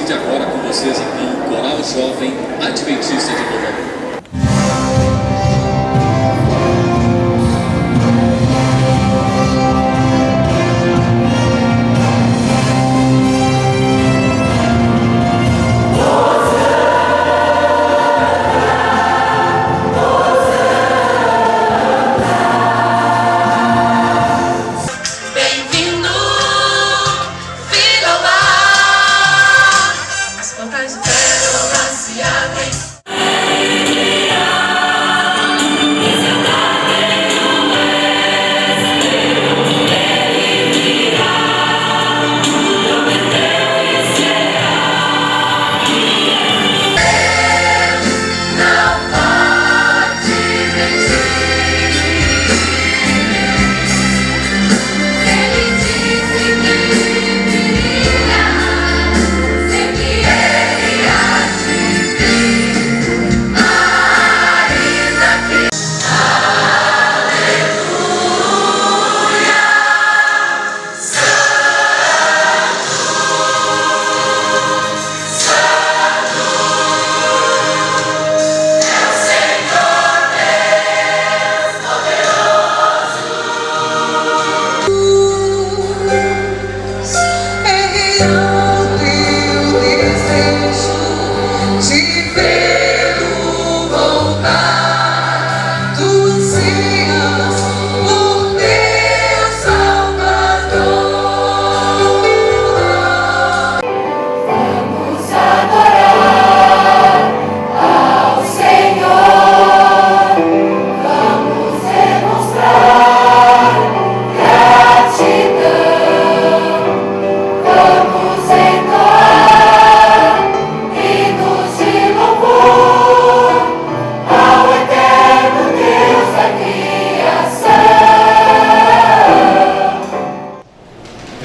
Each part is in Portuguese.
decide agora com vocês aqui, Coral Jovem Adventista de Novo Hamburgo.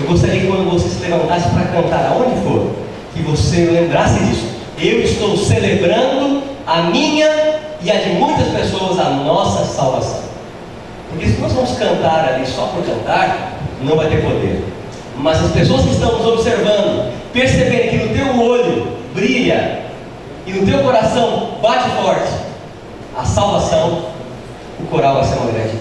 Eu gostaria que quando você se levantasse para cantar aonde for, que você lembrasse disso. Eu estou celebrando a minha e a de muitas pessoas a nossa salvação. Porque se nós vamos cantar ali só por cantar, não vai ter poder. Mas as pessoas que estão nos observando, perceberem que no teu olho brilha e no teu coração bate forte a salvação, o coral vai ser uma grande